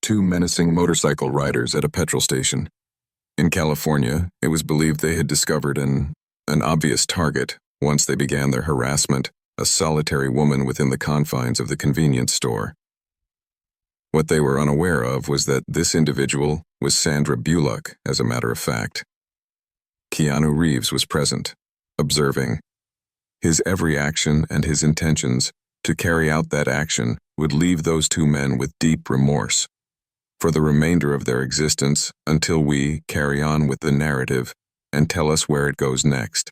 two menacing motorcycle riders at a petrol station. In California, it was believed they had discovered an obvious target once they began their harassment, a solitary woman within the confines of the convenience store. What they were unaware of was that this individual was Sandra Bullock, as a matter of fact. Keanu Reeves was present, observing. His every action and his intentions to carry out that action would leave those two men with deep remorse for the remainder of their existence until we carry on with the narrative and tell us where it goes next.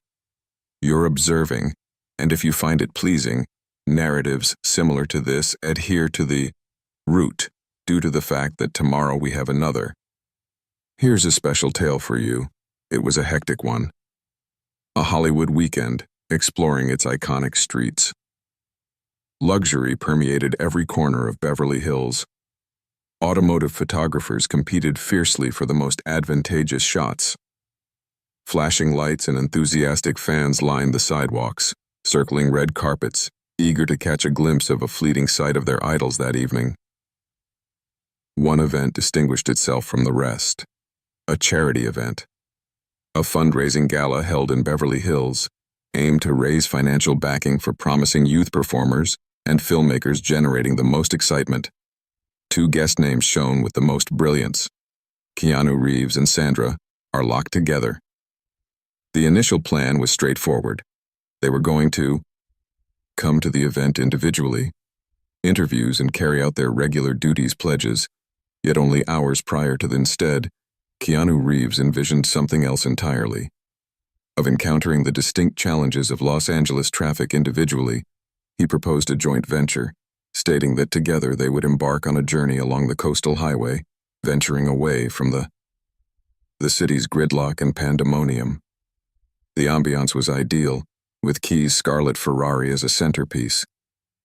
You're observing, and if you find it pleasing, narratives similar to this adhere to the route due to the fact that tomorrow we have another. Here's a special tale for you. It was a hectic one. A Hollywood weekend, exploring its iconic streets. Luxury permeated every corner of Beverly Hills. Automotive photographers competed fiercely for the most advantageous shots. Flashing lights and enthusiastic fans lined the sidewalks, circling red carpets, eager to catch a glimpse of a fleeting sight of their idols that evening. One event distinguished itself from the rest. A charity event. A fundraising gala held in Beverly Hills, aimed to raise financial backing for promising youth performers and filmmakers generating the most excitement. Two guest names shone with the most brilliance. Keanu Reeves and Sandra are locked together. The initial plan was straightforward. They were going to come to the event individually, interviews and carry out their regular duties pledges, yet only hours prior to instead, Keanu Reeves envisioned something else entirely. Of encountering the distinct challenges of Los Angeles traffic individually, he proposed a joint venture, stating that together they would embark on a journey along the coastal highway, venturing away from the city's gridlock and pandemonium. The ambiance was ideal, with Key's scarlet Ferrari as a centerpiece,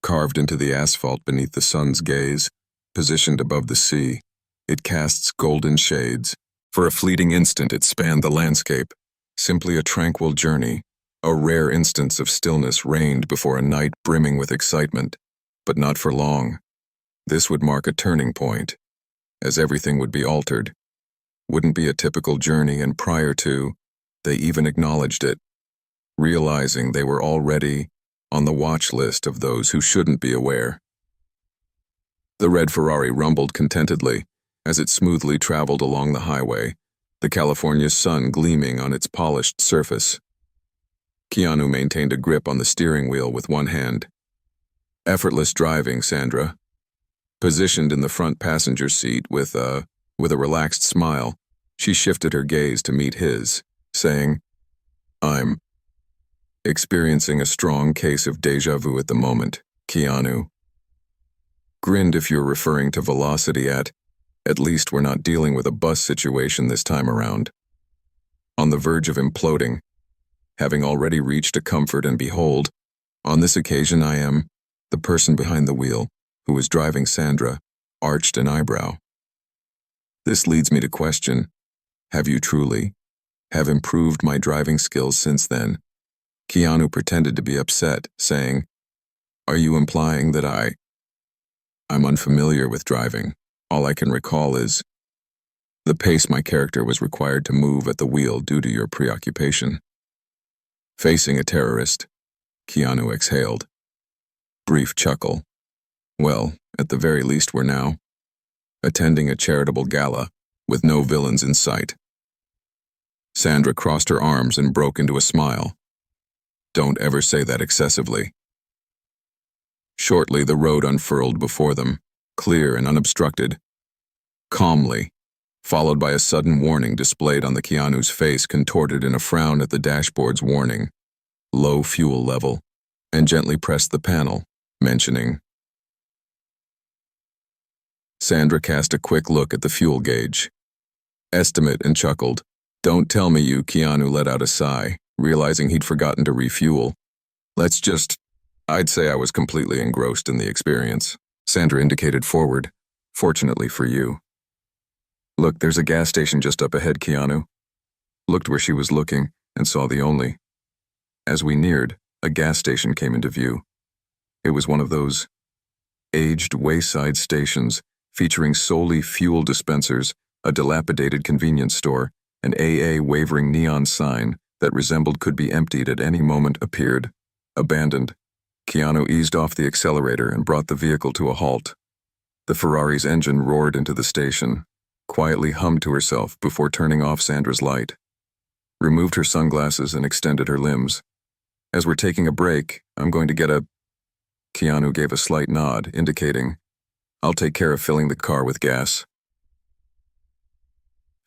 carved into the asphalt beneath the sun's gaze, positioned above the sea. It casts golden shades. For a fleeting instant it spanned the landscape, simply a tranquil journey. A rare instance of stillness reigned before a night brimming with excitement, but not for long. This would mark a turning point, as everything would be altered. Wouldn't be a typical journey, and prior to, they even acknowledged it, realizing they were already on the watch list of those who shouldn't be aware. The red Ferrari rumbled contentedly as it smoothly traveled along the highway, the California sun gleaming on its polished surface. Keanu maintained a grip on the steering wheel with one hand. Effortless driving, Sandra. Positioned in the front passenger seat with a relaxed smile, she shifted her gaze to meet his, saying, "I'm experiencing a strong case of déjà vu at the moment, Keanu." Grinned if you're referring to velocity at least we're not dealing with a bus situation this time around. On the verge of imploding, having already reached a comfort, and behold, on this occasion I am the person behind the wheel, who was driving Sandra, arched an eyebrow. This leads me to question, have you truly improved my driving skills since then? Keanu pretended to be upset, saying, "Are you implying that I'm unfamiliar with driving? All I can recall is the pace my character was required to move at the wheel due to your preoccupation." Facing a terrorist, Keanu exhaled. Brief chuckle. Well, at the very least we're now attending a charitable gala with no villains in sight. Sandra crossed her arms and broke into a smile. Don't ever say that excessively. Shortly the road unfurled before them, clear and unobstructed. Calmly, followed by a sudden warning displayed on the Keanu's face, contorted in a frown at the dashboard's warning, low fuel level, and gently pressed the panel, mentioning. Sandra cast a quick look at the fuel gauge. Estimate, and chuckled. Don't tell me you. Keanu let out a sigh, realizing he'd forgotten to refuel. I'd say I was completely engrossed in the experience. Sandra indicated forward. Fortunately for you. Look, there's a gas station just up ahead, Keanu. Looked where she was looking and saw the only. As we neared, a gas station came into view. It was one of those aged wayside stations featuring solely fuel dispensers, a dilapidated convenience store, an AA wavering neon sign that resembled could be emptied at any moment appeared. Abandoned. Keanu eased off the accelerator and brought the vehicle to a halt. The Ferrari's engine roared into the station, quietly hummed to herself before turning off Sandra's light. Removed her sunglasses and extended her limbs. As we're taking a break, I'm going to get a... Keanu gave a slight nod, indicating, I'll take care of filling the car with gas.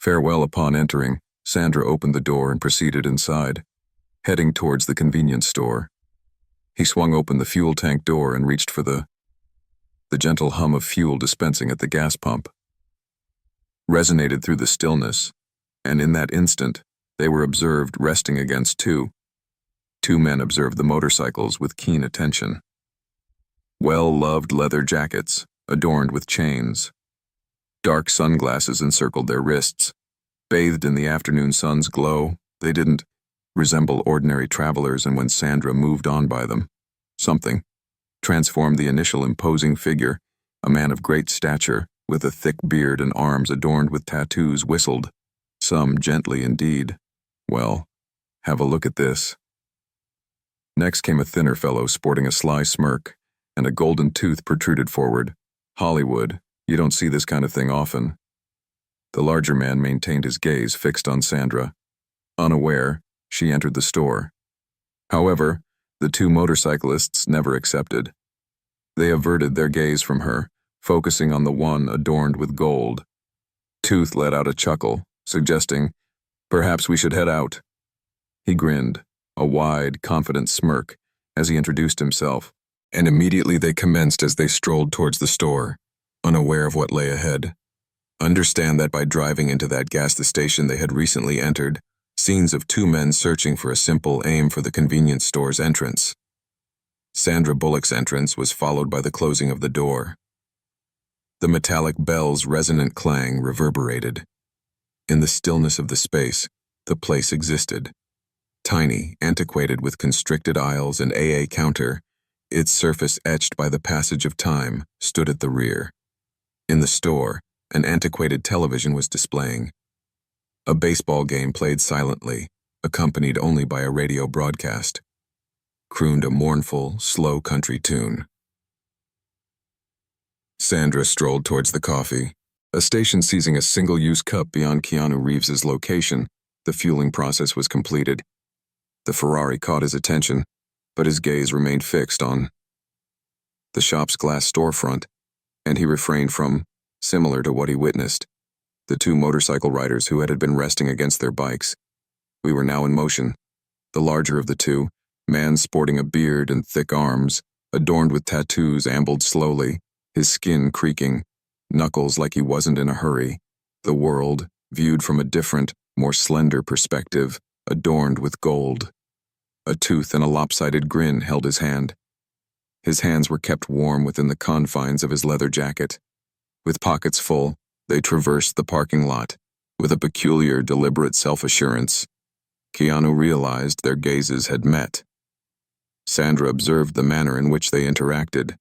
Farewell upon entering, Sandra opened the door and proceeded inside, heading towards the convenience store. He swung open the fuel tank door and reached for the gentle hum of fuel dispensing at the gas pump resonated through the stillness, and in that instant, they were observed resting against two. Two men observed the motorcycles with keen attention. Well-loved leather jackets, adorned with chains. Dark sunglasses encircled their wrists. Bathed in the afternoon sun's glow, they didn't resemble ordinary travelers, and when Sandra moved on by them, something transformed the initial imposing figure. A man of great stature, with a thick beard and arms adorned with tattoos, whistled, some gently indeed. Well, have a look at this. Next came a thinner fellow sporting a sly smirk, and a golden tooth protruded forward. Hollywood, you don't see this kind of thing often. The larger man maintained his gaze fixed on Sandra. Unaware, she entered the store. However, the two motorcyclists never accepted. They averted their gaze from her, focusing on the one adorned with gold. Tooth let out a chuckle, suggesting, perhaps we should head out. He grinned, a wide, confident smirk, as he introduced himself, and immediately they commenced as they strolled towards the store, unaware of what lay ahead. Understand that by driving into that gas station they had recently entered, scenes of two men searching for a simple aim for the convenience store's entrance. Sandra Bullock's entrance was followed by the closing of the door. The metallic bell's resonant clang reverberated. In the stillness of the space, the place existed. Tiny, antiquated with constricted aisles and AA counter, its surface etched by the passage of time, stood at the rear. In the store, an antiquated television was displaying. A baseball game played silently, accompanied only by a radio broadcast. Crooned a mournful, slow country tune. Sandra strolled towards the coffee, a station seizing a single-use cup beyond Keanu Reeves's location. The fueling process was completed. The Ferrari caught his attention, but his gaze remained fixed on the shop's glass storefront, and he refrained from, similar to what he witnessed, the two motorcycle riders who had been resting against their bikes. We were now in motion. The larger of the two, man sporting a beard and thick arms, adorned with tattoos, ambled slowly, his skin creaking, knuckles like he wasn't in a hurry. The world, viewed from a different, more slender perspective, adorned with gold. A tooth and a lopsided grin held his hand. His hands were kept warm within the confines of his leather jacket. With pockets full, they traversed the parking lot, with a peculiar, deliberate self-assurance. Keanu realized their gazes had met. Sandra observed the manner in which they interacted.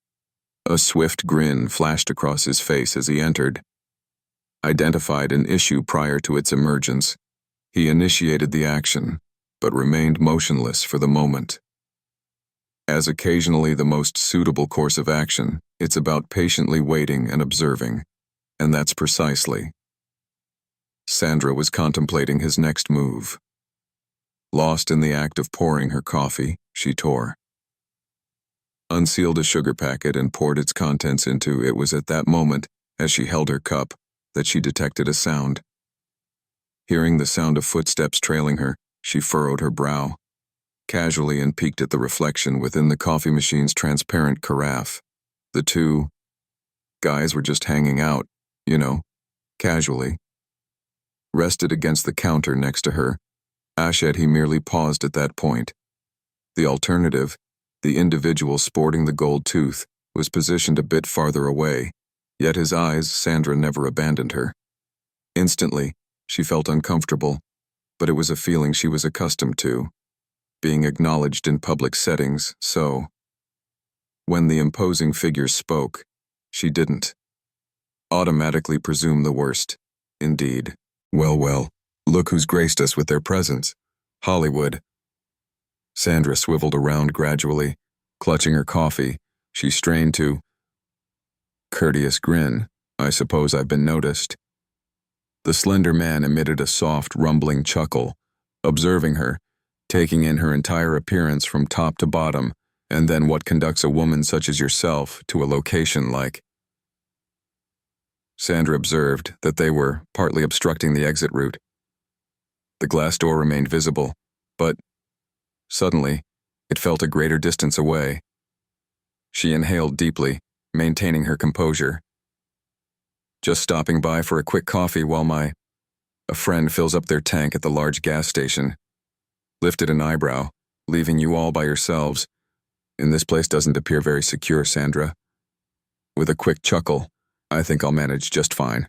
A swift grin flashed across his face as he entered. Identified an issue prior to its emergence, he initiated the action, but remained motionless for the moment. As occasionally the most suitable course of action, it's about patiently waiting and observing, and that's precisely. Sandra was contemplating his next move. Lost in the act of pouring her coffee, she tore. Unsealed a sugar packet and poured its contents into. It was at that moment, as she held her cup, that she detected a sound. Hearing the sound of footsteps trailing her, she furrowed her brow, casually, and peeked at the reflection within the coffee machine's transparent carafe. The two guys were just hanging out, casually. Rested against the counter next to her, he merely paused at that point. The alternative, the individual sporting the gold tooth, was positioned a bit farther away, yet his eyes, Sandra never abandoned her. Instantly, she felt uncomfortable, but it was a feeling she was accustomed to, being acknowledged in public settings, so. When the imposing figure spoke, she didn't. automatically presume the worst. Indeed. Well, well, look who's graced us with their presence. Hollywood. Sandra swiveled around gradually. Clutching her coffee, she strained to courteous grin. I suppose I've been noticed. The slender man emitted a soft, rumbling chuckle, observing her, taking in her entire appearance from top to bottom, and then what conducts a woman such as yourself to a location like. Sandra observed that they were partly obstructing the exit route. The glass door remained visible, but suddenly, it felt a greater distance away. She inhaled deeply, maintaining her composure. Just stopping by for a quick coffee while a friend fills up their tank at the large gas station. Lifted an eyebrow, leaving you all by yourselves. And this place doesn't appear very secure, Sandra. With a quick chuckle, I think I'll manage just fine.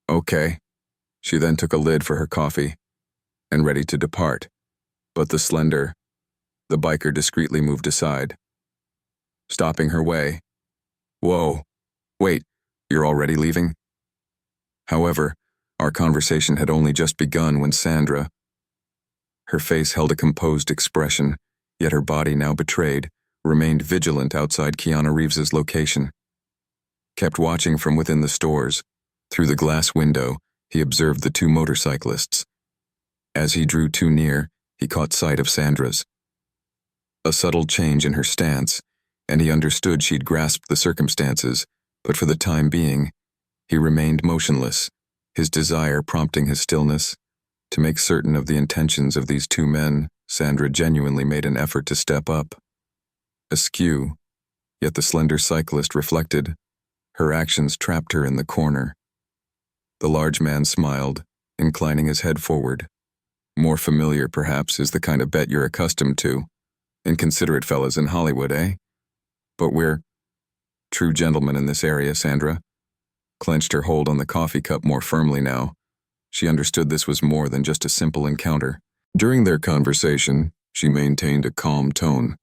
Okay. She then took a lid for her coffee, and ready to depart. But the biker discreetly moved aside, stopping her way. Whoa, wait, you're already leaving? However, our conversation had only just begun when Sandra, her face held a composed expression, yet her body now betrayed, remained vigilant outside Keanu Reeves's location. Kept watching from within the stores. Through the glass window, he observed the two motorcyclists. As he drew too near, he caught sight of Sandra's. A subtle change in her stance, and he understood she'd grasped the circumstances, but for the time being, he remained motionless, his desire prompting his stillness. To make certain of the intentions of these two men, Sandra genuinely made an effort to step up. Askew, yet the slender cyclist reflected. Her actions trapped her in the corner. The large man smiled, inclining his head forward. More familiar, perhaps, is the kind of bet you're accustomed to. Inconsiderate fellas in Hollywood, eh? But we're true gentlemen in this area, Sandra. Clenched her hold on the coffee cup more firmly now. She understood this was more than just a simple encounter. During their conversation, she maintained a calm tone.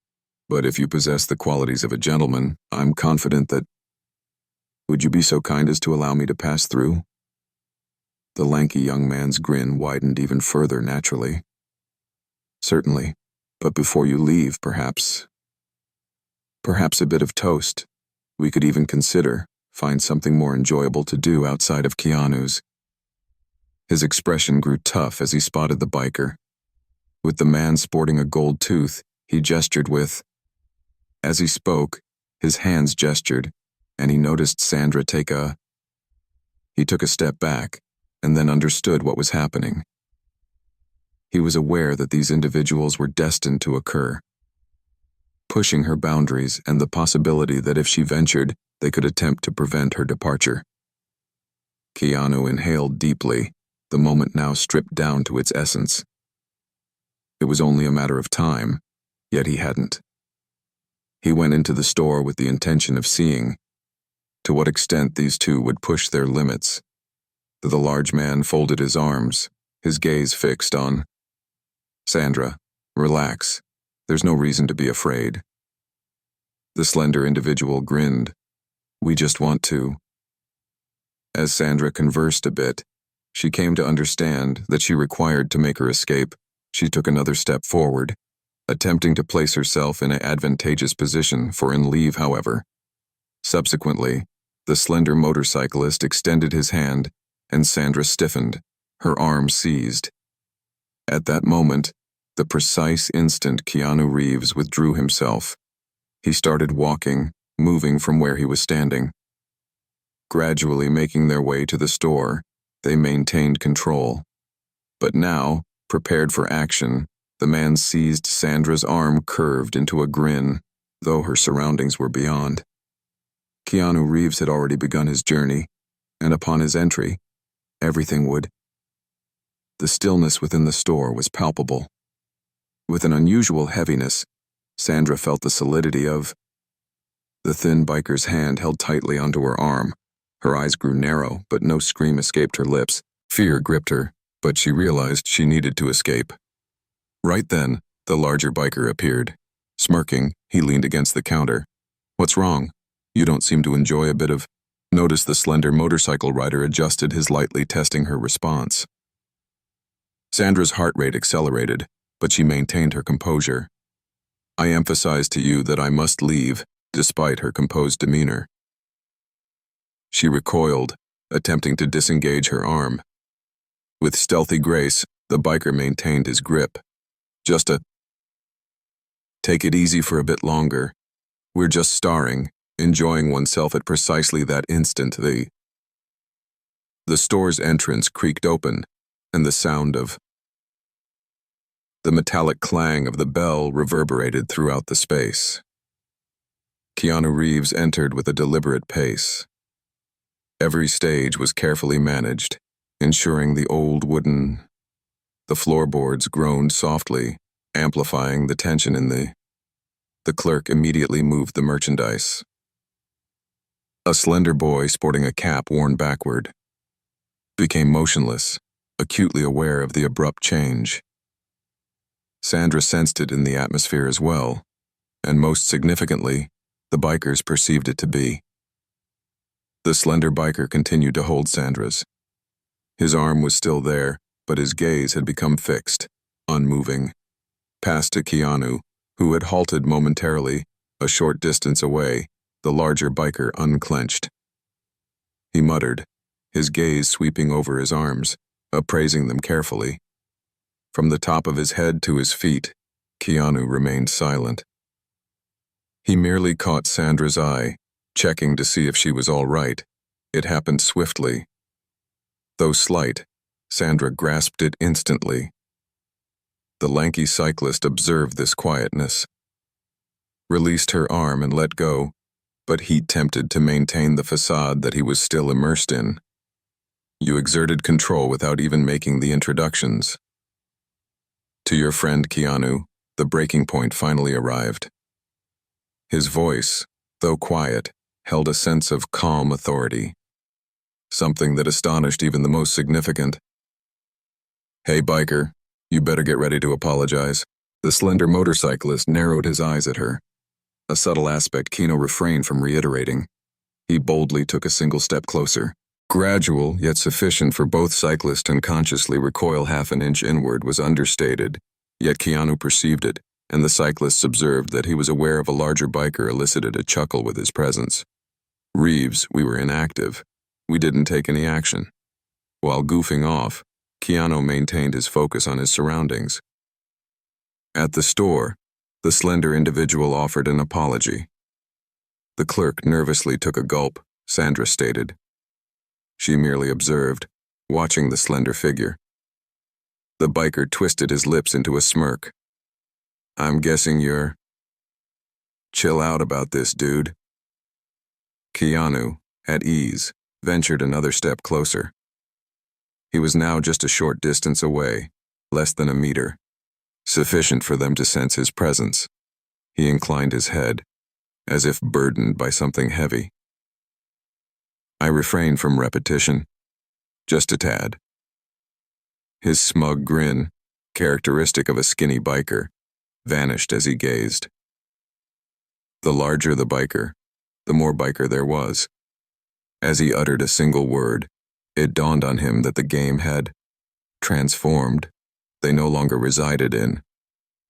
But if you possess the qualities of a gentleman, I'm confident that... Would you be so kind as to allow me to pass through? The lanky young man's grin widened even further naturally. Certainly, but before you leave, perhaps a bit of toast. We could even find something more enjoyable to do outside of Keanu's. His expression grew tough as he spotted the biker. With the man sporting a gold tooth, he gestured with. As he spoke, his hands gestured, and he noticed Sandra He took a step back, and then understood what was happening. He was aware that these individuals were destined to occur, pushing her boundaries and the possibility that if she ventured, they could attempt to prevent her departure. Keanu inhaled deeply, the moment now stripped down to its essence. It was only a matter of time, yet he hadn't. He went into the store with the intention of seeing to what extent these two would push their limits. The large man folded his arms, his gaze fixed on. Sandra, relax. There's no reason to be afraid. The slender individual grinned. We just want to. As Sandra conversed a bit, she came to understand that she required to make her escape. She took another step forward, attempting to place herself in an advantageous position for in leave, however. Subsequently, the slender motorcyclist extended his hand, and Sandra stiffened, her arm seized. At that moment, the precise instant Keanu Reeves withdrew himself, he started walking, moving from where he was standing. Gradually making their way to the store, they maintained control. But now, prepared for action, the man seized Sandra's arm curved into a grin, though her surroundings were beyond. Keanu Reeves had already begun his journey, and upon his entry, everything would. The stillness within the store was palpable. With an unusual heaviness, Sandra felt the solidity of the thin biker's hand held tightly onto her arm. Her eyes grew narrow, but no scream escaped her lips. Fear gripped her, but she realized she needed to escape. Right then, the larger biker appeared. Smirking, he leaned against the counter. What's wrong? You don't seem to enjoy a bit of... Notice the slender motorcycle rider adjusted his lightly, testing her response. Sandra's heart rate accelerated, but she maintained her composure. I emphasize to you that I must leave, despite her composed demeanor. She recoiled, attempting to disengage her arm. With stealthy grace, the biker maintained his grip. Just a take it easy for a bit longer. We're just starring, enjoying oneself at precisely that instant. The store's entrance creaked open, and the metallic clang of the bell reverberated throughout the space. Keanu Reeves entered with a deliberate pace. Every stage was carefully managed, ensuring the floorboards groaned softly, amplifying the tension in the clerk immediately moved the merchandise. A slender boy sporting a cap worn backward became motionless, acutely aware of the abrupt change. Sandra sensed it in the atmosphere as well, and most significantly, the bikers perceived it to be. The slender biker continued to hold Sandra's. His arm was still there, but his gaze had become fixed, unmoving. Past to Keanu, who had halted momentarily, a short distance away, the larger biker unclenched. He muttered, his gaze sweeping over his arms, appraising them carefully. From the top of his head to his feet, Keanu remained silent. He merely caught Sandra's eye, checking to see if she was all right. It happened swiftly. Though slight, Sandra grasped it instantly. The lanky cyclist observed this quietness, released her arm and let go, but he tempted to maintain the facade that he was still immersed in. You exerted control without even making the introductions. To your friend Keanu, the breaking point finally arrived. His voice, though quiet, held a sense of calm authority, something that astonished even the most significant. Hey, biker, you better get ready to apologize. The slender motorcyclist narrowed his eyes at her, a subtle aspect Keanu refrained from reiterating. He boldly took a single step closer. Gradual, yet sufficient for both cyclists to unconsciously recoil half an inch inward was understated, yet Keanu perceived it, and the cyclists observed that he was aware of a larger biker elicited a chuckle with his presence. Reeves, we were inactive. We didn't take any action. While goofing off, Keanu maintained his focus on his surroundings. At the store, the slender individual offered an apology. The clerk nervously took a gulp, Sandra stated. She merely observed, watching the slender figure. The biker twisted his lips into a smirk. I'm guessing you're... Chill out about this, dude. Keanu, at ease, ventured another step closer. He was now just a short distance away, less than a meter, sufficient for them to sense his presence. He inclined his head, as if burdened by something heavy. I refrained from repetition, just a tad. His smug grin, characteristic of a skinny biker, vanished as he gazed. The larger the biker, the more biker there was. As he uttered a single word, it dawned on him that the game had transformed. They no longer resided in.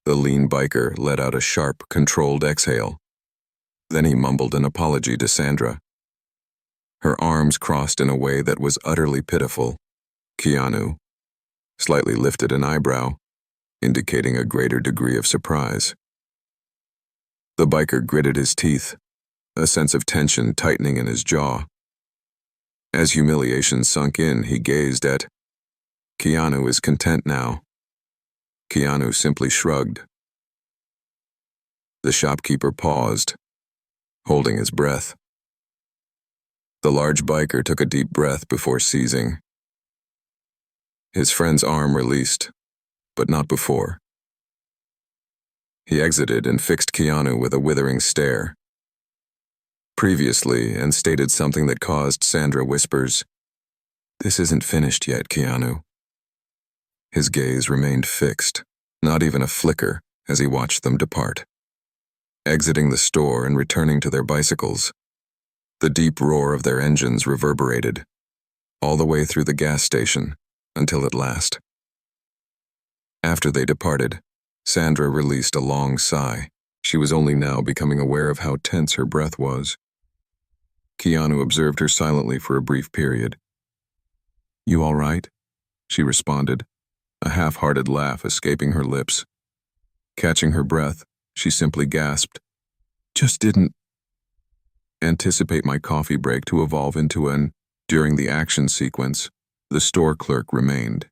The lean biker let out a sharp, controlled exhale. Then he mumbled an apology to Sandra. Her arms crossed in a way that was utterly pitiful. Keanu slightly lifted an eyebrow, indicating a greater degree of surprise. The biker gritted his teeth, a sense of tension tightening in his jaw. As humiliation sunk in, he gazed at Keanu is content now. Keanu simply shrugged. The shopkeeper paused, holding his breath. The large biker took a deep breath before seizing. His friend's arm released, but not before. He exited and fixed Keanu with a withering stare. Previously, and stated something that caused Sandra whispers, "This isn't finished yet, Keanu." His gaze remained fixed, not even a flicker, as he watched them depart. Exiting the store and returning to their bicycles, The deep roar of their engines reverberated, all the way through the gas station, until at last. After they departed, Sandra released a long sigh. She was only now becoming aware of how tense her breath was. Keanu observed her silently for a brief period. "You all right?" she responded, a half-hearted laugh escaping her lips. Catching her breath, she simply gasped, "Just didn't anticipate my coffee break to evolve into an..." During the action sequence, the store clerk remained.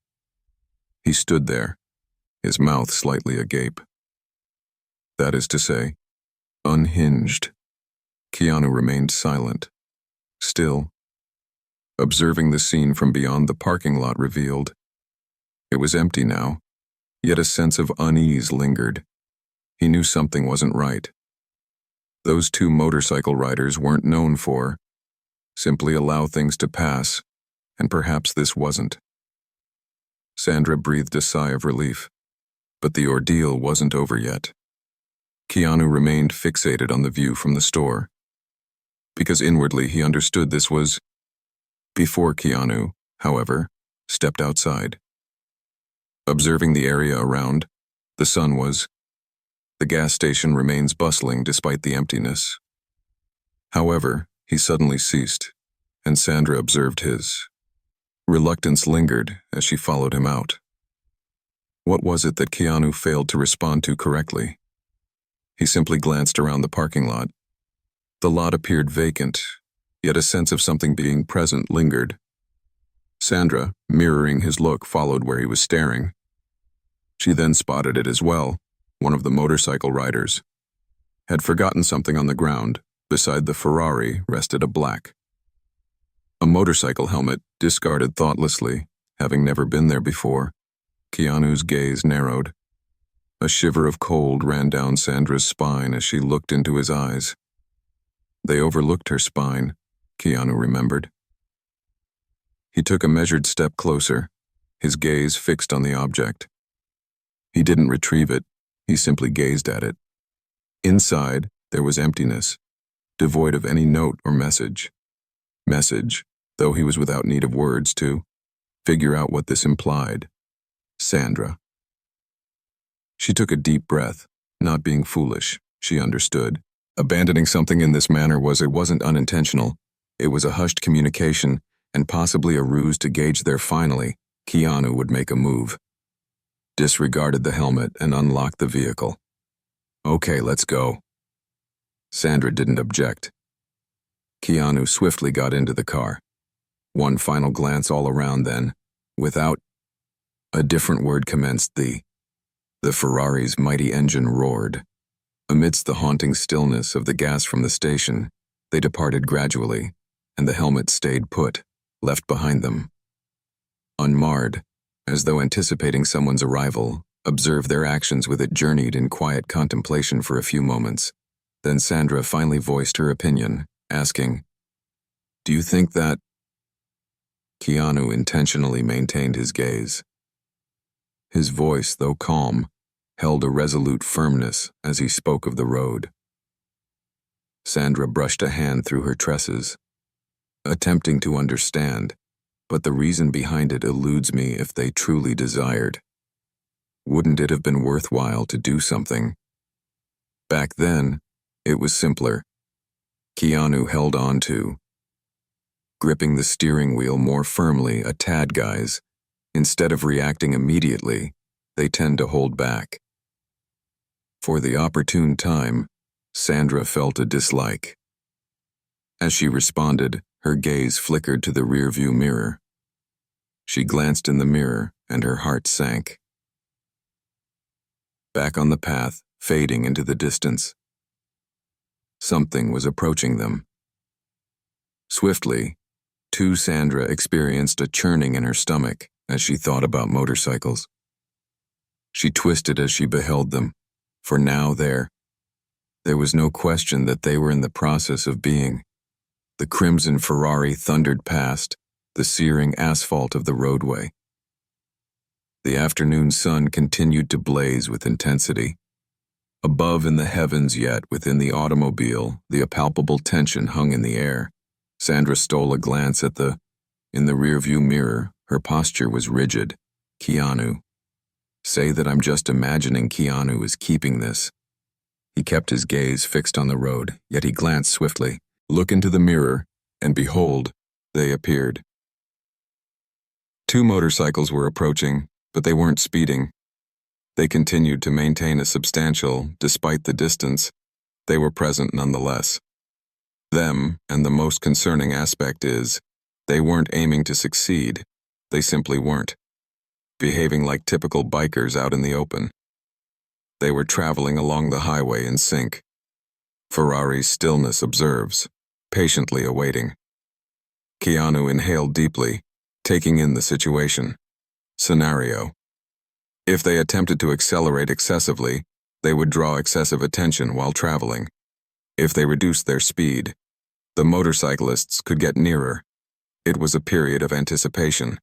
He stood there, his mouth slightly agape. That is to say, unhinged. Keanu remained silent. Still, observing the scene from beyond the parking lot revealed. It was empty now, yet a sense of unease lingered. He knew something wasn't right. Those two motorcycle riders weren't known for simply allow things to pass, and perhaps this wasn't. Sandra breathed a sigh of relief, but the ordeal wasn't over yet. Keanu remained fixated on the view from the store, because inwardly he understood this was before Keanu, however, stepped outside. Observing the area around, the sun was. The gas station remains bustling despite the emptiness. However, he suddenly ceased, and Sandra observed his. Reluctance lingered as she followed him out. What was it that Keanu failed to respond to correctly? He simply glanced around the parking lot. The lot appeared vacant, yet a sense of something being present lingered. Sandra, mirroring his look, followed where he was staring. She then spotted it as well. One of the motorcycle riders had forgotten something on the ground. Beside the Ferrari rested a a motorcycle helmet, discarded thoughtlessly, having never been there before. Keanu's gaze narrowed. A shiver of cold ran down Sandra's spine as she looked into his eyes. They overlooked her spine, Keanu remembered. He took a measured step closer, his gaze fixed on the object. He didn't retrieve it, he simply gazed at it. Inside, there was emptiness, devoid of any note or message. Though he was without need of words to figure out what this implied. Sandra. She took a deep breath, not being foolish, she understood. Abandoning something in this manner wasn't unintentional. It was a hushed communication, and possibly a ruse to gauge their finally, Keanu would make a move. Disregarded the helmet and unlocked the vehicle. "Okay, let's go." Sandra didn't object. Keanu swiftly got into the car. One final glance all around then, without a different word commenced the Ferrari's mighty engine roared. Amidst the haunting stillness of the gas from the station, they departed gradually, and the helmet stayed put, left behind them. Unmarred, as though anticipating someone's arrival, observed their actions with it journeyed in quiet contemplation for a few moments. Then Sandra finally voiced her opinion, asking, "Do you think that..." Keanu intentionally maintained his gaze. His voice, though calm, held a resolute firmness as he spoke of the road. Sandra brushed a hand through her tresses, attempting to understand, but the reason behind it eludes me if they truly desired. Wouldn't it have been worthwhile to do something? Back then, it was simpler. Keanu held on to, gripping the steering wheel more firmly, a tad guys. Instead of reacting immediately, they tend to hold back. For the opportune time, Sandra felt a dislike. As she responded, her gaze flickered to the rearview mirror. She glanced in the mirror, and her heart sank. Back on the path, fading into the distance. Something was approaching them. Swiftly, Sandra experienced a churning in her stomach as she thought about motorcycles. She twisted as she beheld them, for now there was no question that they were in the process of being. The crimson Ferrari thundered past, the searing asphalt of the roadway. The afternoon sun continued to blaze with intensity. Above in the heavens yet within the automobile, the palpable tension hung in the air. Sandra stole a glance at in the rearview mirror. Her posture was rigid. Keanu. Say that I'm just imagining Keanu is keeping this. He kept his gaze fixed on the road, yet he glanced swiftly. Look into the mirror, and behold, they appeared. Two motorcycles were approaching, but they weren't speeding. They continued to maintain a substantial, despite the distance. They were present nonetheless. Them, and the most concerning aspect is, they weren't aiming to succeed. They simply weren't. Behaving like typical bikers out in the open. They were traveling along the highway in sync. Ferrari's stillness observes, patiently awaiting. Keanu inhaled deeply, taking in the situation. Scenario. If they attempted to accelerate excessively, they would draw excessive attention while traveling. If they reduced their speed, the motorcyclists could get nearer. It was a period of anticipation.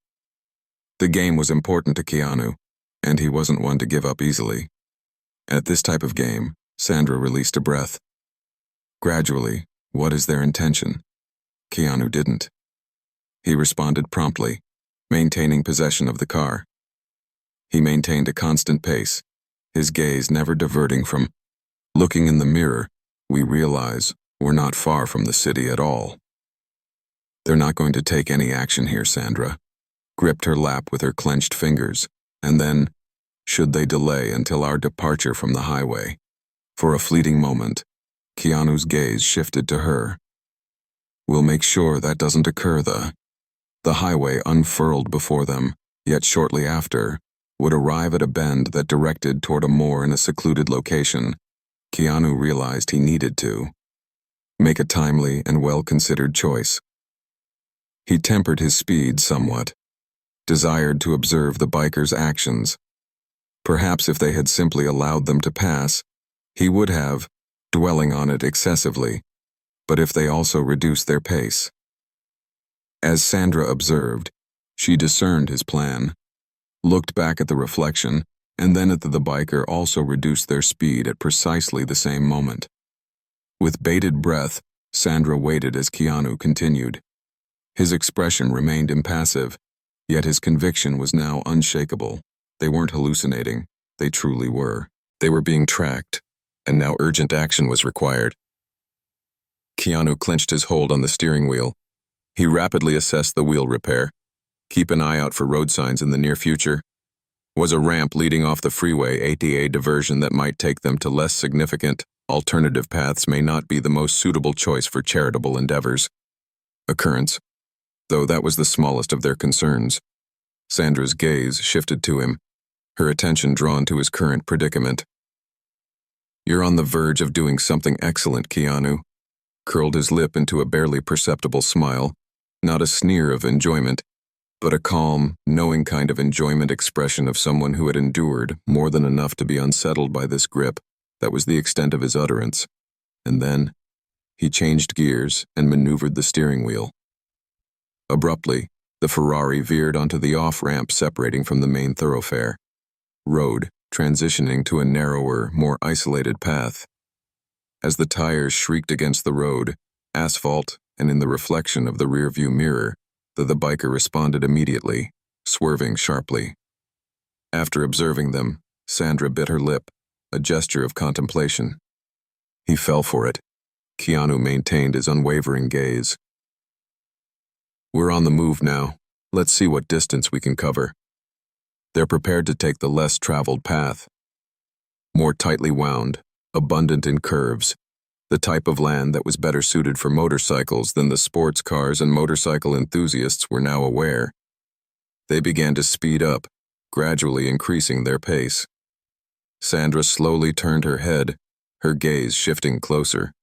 The game was important to Keanu, and he wasn't one to give up easily. At this type of game, Sandra released a breath. Gradually, what is their intention? Keanu didn't. He responded promptly, maintaining possession of the car. He maintained a constant pace, his gaze never diverting from. Looking in the mirror, we realize we're not far from the city at all. They're not going to take any action here, Sandra gripped her lap with her clenched fingers, and then, should they delay until our departure from the highway? For a fleeting moment, Keanu's gaze shifted to her. We'll make sure that doesn't occur. The highway unfurled before them, yet shortly after, would arrive at a bend that directed toward a moor in a secluded location. Keanu realized he needed to make a timely and well-considered choice. He tempered his speed somewhat, desired to observe the bikers' actions. Perhaps if they had simply allowed them to pass, he would have, dwelling on it excessively, but if they also reduced their pace. As Sandra observed, she discerned his plan, looked back at the reflection, and then at the biker also reduced their speed at precisely the same moment. With bated breath, Sandra waited as Keanu continued. His expression remained impassive, yet his conviction was now unshakable. They weren't hallucinating, they truly were. They were being tracked, and now urgent action was required. Keanu clenched his hold on the steering wheel. He rapidly assessed the wheel repair. Keep an eye out for road signs in the near future. Was a ramp leading off the freeway a diversion that might take them to less significant, alternative paths may not be the most suitable choice for charitable endeavors. Occurrence. Though that was the smallest of their concerns. Sandra's gaze shifted to him, her attention drawn to his current predicament. You're on the verge of doing something excellent, Keanu. Curled his lip into a barely perceptible smile, not a sneer of enjoyment, but a calm, knowing kind of enjoyment expression of someone who had endured more than enough to be unsettled by this grip. That was the extent of his utterance. And then, he changed gears and maneuvered the steering wheel. Abruptly, the Ferrari veered onto the off-ramp separating from the main thoroughfare. Road, transitioning to a narrower, more isolated path. As the tires shrieked against the road, asphalt, and in the reflection of the rearview mirror, the biker responded immediately, swerving sharply. After observing them, Sandra bit her lip, a gesture of contemplation. He fell for it. Keanu maintained his unwavering gaze. We're on the move now. Let's see what distance we can cover. They're prepared to take the less traveled path. More tightly wound, abundant in curves, the type of land that was better suited for motorcycles than the sports cars and motorcycle enthusiasts were now aware. They began to speed up, gradually increasing their pace. Sandra slowly turned her head, her gaze shifting closer.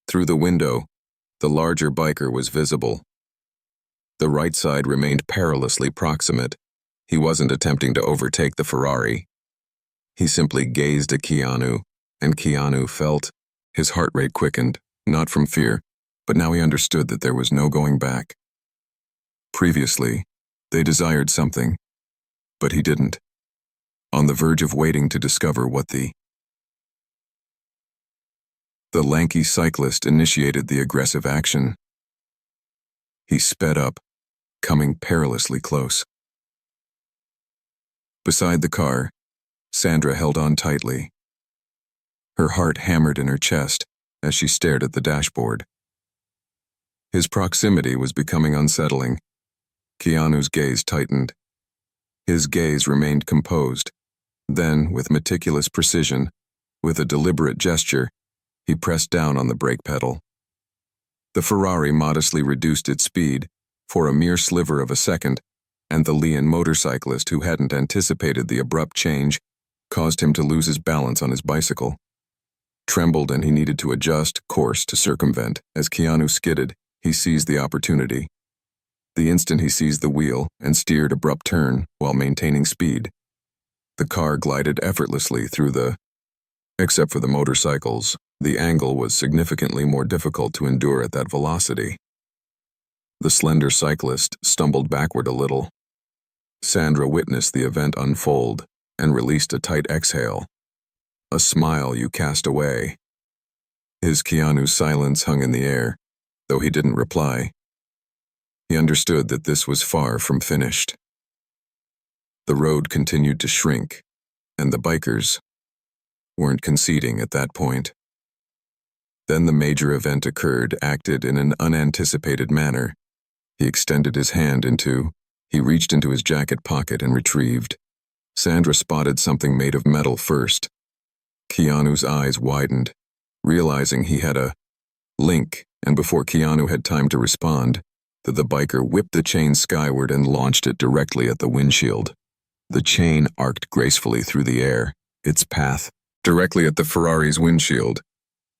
Through the window, the larger biker was visible. The right side remained perilously proximate. He wasn't attempting to overtake the Ferrari. He simply gazed at Keanu, and Keanu felt. His heart rate quickened, not from fear, but now he understood that there was no going back. Previously, they desired something, but he didn't. On the verge of waiting to discover what the lanky cyclist initiated the aggressive action. He sped up, coming perilously close. Beside the car, Sandra held on tightly. Her heart hammered in her chest as she stared at the dashboard. His proximity was becoming unsettling. Keanu's gaze tightened. His gaze remained composed. Then, with meticulous precision, with a deliberate gesture, he pressed down on the brake pedal. The Ferrari modestly reduced its speed for a mere sliver of a second, and the Leon motorcyclist who hadn't anticipated the abrupt change caused him to lose his balance on his bicycle. Trembled, and he needed to adjust course to circumvent. As Keanu skidded, he seized the opportunity. The instant he seized the wheel and steered abrupt turn while maintaining speed, the car glided effortlessly through the... Except for the motorcycles, the angle was significantly more difficult to endure at that velocity. The slender cyclist stumbled backward a little. Sandra witnessed the event unfold and released a tight exhale. A smile you cast away. His Keanu's silence hung in the air, though he didn't reply. He understood that this was far from finished. The road continued to shrink, and the bikers weren't conceding at that point. Then the major event occurred, acted in an unanticipated manner. He extended his hand he reached into his jacket pocket and retrieved. Sandra spotted something made of metal first. Keanu's eyes widened, realizing he had a link, and before Keanu had time to respond, the biker whipped the chain skyward and launched it directly at the windshield. The chain arced gracefully through the air, its path directly at the Ferrari's windshield.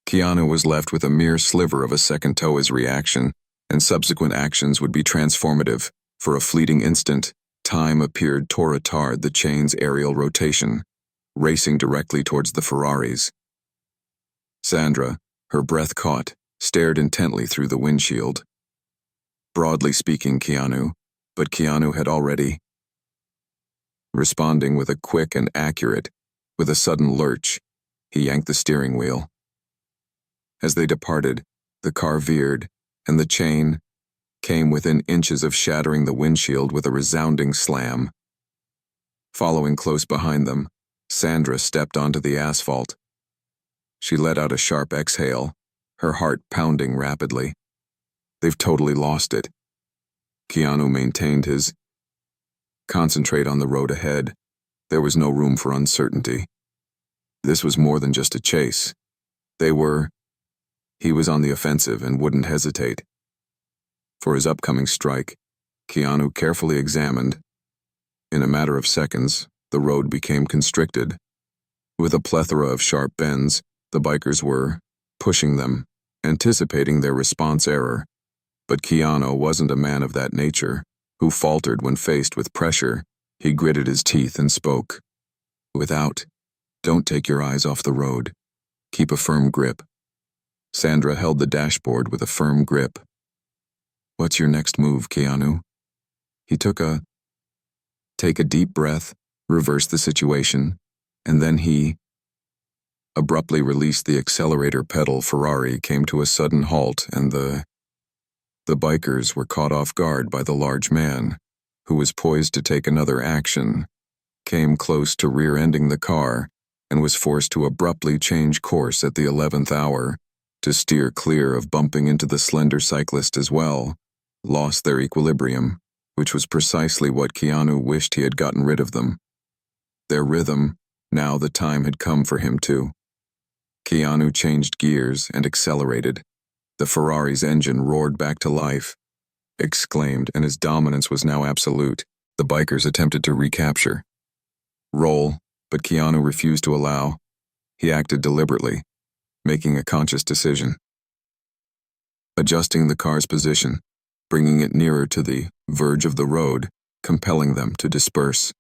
Keanu was left with a mere sliver of a second to his reaction, and subsequent actions would be transformative. For a fleeting instant, time appeared to retard the chain's aerial rotation, racing directly towards the Ferraris. Sandra, her breath caught, stared intently through the windshield. Broadly speaking, but Keanu had already responding with a quick and accurate, with a sudden lurch, he yanked the steering wheel. As they departed, the car veered, and the chain came within inches of shattering the windshield with a resounding slam. Following close behind them, Sandra stepped onto the asphalt. She let out a sharp exhale, her heart pounding rapidly. They've totally lost it. Keanu maintained his concentrate on the road ahead. There was no room for uncertainty. This was more than just a chase. He was on the offensive and wouldn't hesitate. For his upcoming strike, Keanu carefully examined. In a matter of seconds, the road became constricted. With a plethora of sharp bends, the bikers were pushing them, anticipating their response error. But Keanu wasn't a man of that nature, who faltered when faced with pressure. He gritted his teeth and spoke. Don't take your eyes off the road. Keep a firm grip. Sandra held the dashboard with a firm grip. What's your next move, Keanu? He take a deep breath, reversed the situation, and then he abruptly released the accelerator pedal. Ferrari came to a sudden halt, and the bikers were caught off guard by the large man, who was poised to take another action, came close to rear-ending the car, and was forced to abruptly change course at the 11th hour, to steer clear of bumping into the slender cyclist as well, lost their equilibrium, which was precisely what Keanu wished he had gotten rid of them. Their rhythm, now the time had come for him to. Keanu changed gears and accelerated. The Ferrari's engine roared back to life, exclaimed, and his dominance was now absolute. The bikers attempted to recapture. Roll, but Keanu refused to allow. He acted deliberately, making a conscious decision. Adjusting the car's position, bringing it nearer to the verge of the road, compelling them to disperse.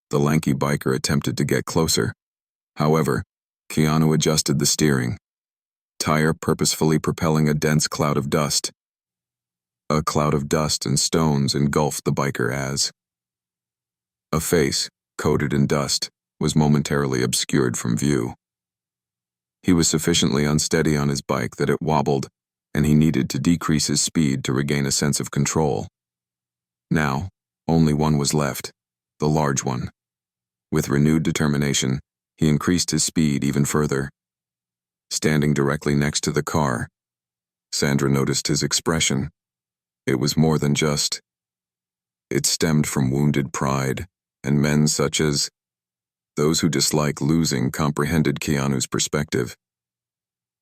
The lanky biker attempted to get closer. However, Keanu adjusted the steering, tire purposefully propelling a dense cloud of dust. A cloud of dust and stones engulfed the biker as a face, coated in dust, was momentarily obscured from view. He was sufficiently unsteady on his bike that it wobbled, and he needed to decrease his speed to regain a sense of control. Now, only one was left, the large one. With renewed determination, he increased his speed even further. Standing directly next to the car, Sandra noticed his expression. It was more than just. It stemmed from wounded pride, and men such as those who dislike losing comprehended Keanu's perspective.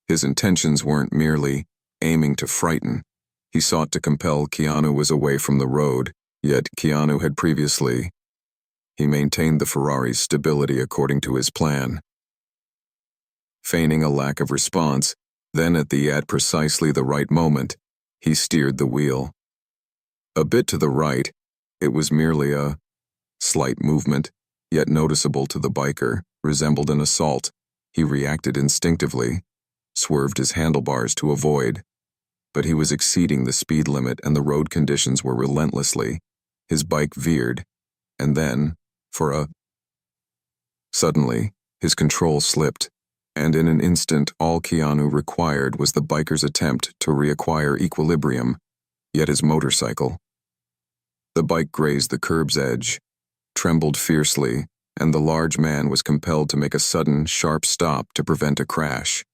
His intentions weren't merely aiming to frighten. He sought to compel Keanu away from the road, yet Keanu had previously. He maintained the Ferrari's stability according to his plan. Feigning a lack of response, then at precisely the right moment, he steered the wheel. A bit to the right, it was merely a slight movement, yet noticeable to the biker, resembled an assault. He reacted instinctively, swerved his handlebars to avoid. But he was exceeding the speed limit and the road conditions were relentlessly. His bike veered, and then, suddenly, his control slipped, and in an instant all Keanu required was the biker's attempt to reacquire equilibrium, yet his motorcycle. The bike grazed the curb's edge, trembled fiercely, and the large man was compelled to make a sudden, sharp stop to prevent a crash.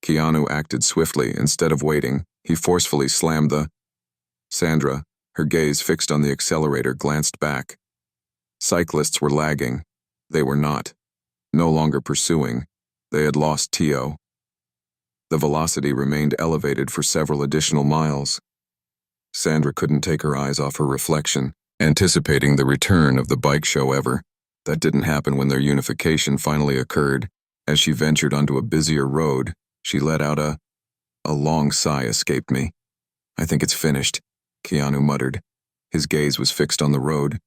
Keanu acted swiftly. Instead of waiting, he forcefully slammed the. Sandra, her gaze fixed on the accelerator, glanced back. Cyclists were lagging. They were not. No longer pursuing. They had lost TO. The velocity remained elevated for several additional miles. Sandra couldn't take her eyes off her reflection, anticipating the return of the bike show ever. That didn't happen when their unification finally occurred. As she ventured onto a busier road, she let out a long sigh escaped me. I think it's finished, Keanu muttered. His gaze was fixed on the road,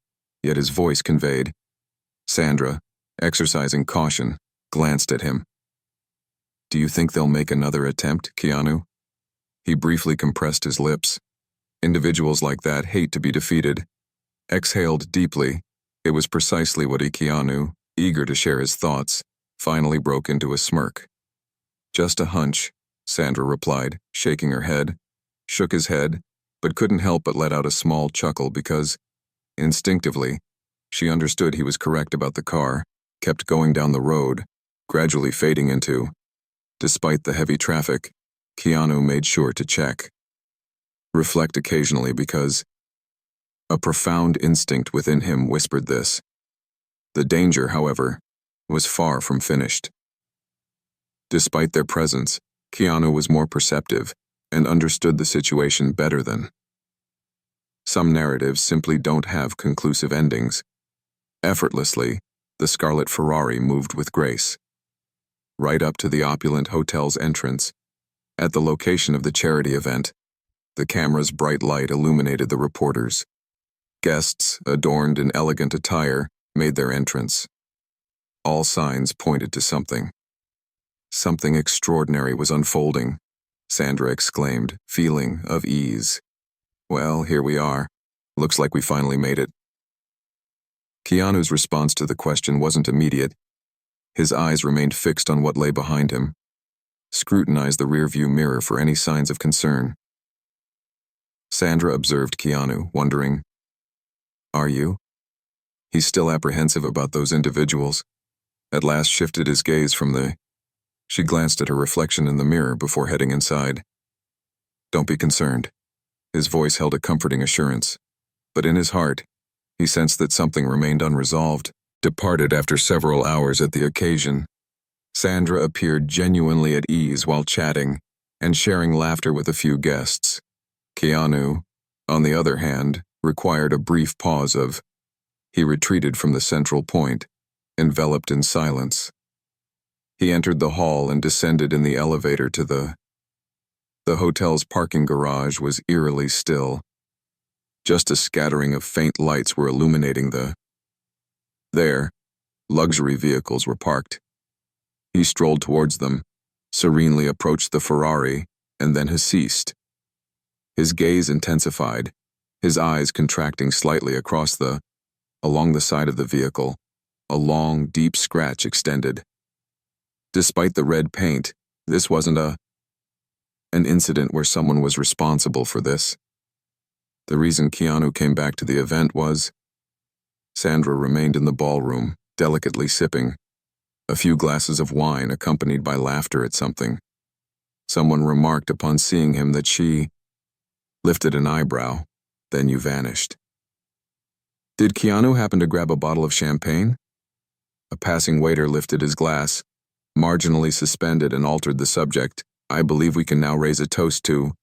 yet his voice conveyed. Sandra, exercising caution, glanced at him. Do you think they'll make another attempt, Keanu? He briefly compressed his lips. Individuals like that hate to be defeated. Exhaled deeply. It was precisely what Keanu, eager to share his thoughts, finally broke into a smirk. Just a hunch, Sandra replied, shaking her head. Shook his head, but couldn't help but let out a small chuckle because, instinctively, she understood he was correct about the car, kept going down the road, gradually fading into. Despite the heavy traffic, Keanu made sure to check. Reflect occasionally because a profound instinct within him whispered this. The danger, however, was far from finished. Despite their presence, Keanu was more perceptive and understood the situation better than. Some narratives simply don't have conclusive endings. Effortlessly, the scarlet Ferrari moved with grace. Right up to the opulent hotel's entrance. At the location of the charity event, the camera's bright light illuminated the reporters. Guests, adorned in elegant attire, made their entrance. All signs pointed to something. Something extraordinary was unfolding, Sandra exclaimed, feeling of ease. Well, here we are. Looks like we finally made it. Keanu's response to the question wasn't immediate. His eyes remained fixed on what lay behind him. Scrutinized the rearview mirror for any signs of concern. Sandra observed Keanu, wondering, Are you? He's still apprehensive about those individuals. At last shifted his gaze from the. She glanced at her reflection in the mirror before heading inside. Don't be concerned. His voice held a comforting assurance. But in his heart, he sensed that something remained unresolved. Departed after several hours at the occasion. Sandra appeared genuinely at ease while chatting and sharing laughter with a few guests. Keanu, on the other hand, required a brief pause of. He retreated from the central point, enveloped in silence. He entered the hall and descended in the elevator to the hotel's parking garage was eerily still. Just a scattering of faint lights were illuminating There, luxury vehicles were parked. He strolled towards them, serenely approached the Ferrari, and then ceased. His gaze intensified, his eyes contracting slightly along the side of the vehicle. A long, deep scratch extended. Despite the red paint, this wasn't a An incident where someone was responsible for this. The reason Keanu came back to the event was Sandra remained in the ballroom, delicately sipping a few glasses of wine accompanied by laughter at something. Someone remarked upon seeing him that she lifted an eyebrow, then you vanished. Did Keanu happen to grab a bottle of champagne? A passing waiter lifted his glass, marginally suspended, and altered the subject. I believe we can now raise a toast to.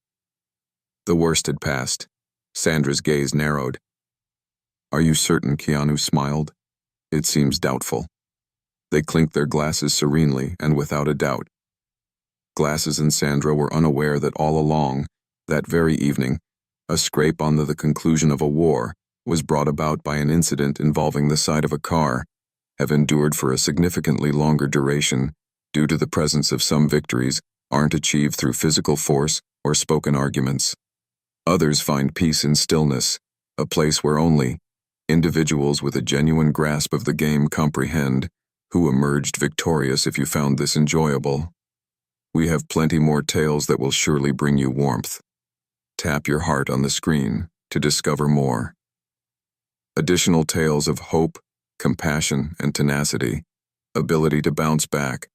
The worst had passed. Sandra's gaze narrowed. Are you certain? Keanu smiled. It seems doubtful. They clinked their glasses serenely and without a doubt. Glasses and Sandra were unaware that all along, that very evening, a scrape on the conclusion of a war was brought about by an incident involving the side of a car, have endured for a significantly longer duration due to the presence of some victories aren't achieved through physical force or spoken arguments. Others find peace in stillness, a place where only individuals with a genuine grasp of the game comprehend who emerged victorious. If you found this enjoyable, we have plenty more tales that will surely bring you warmth. Tap your heart on the screen to discover more. Additional tales of hope, compassion, and tenacity, ability to bounce back,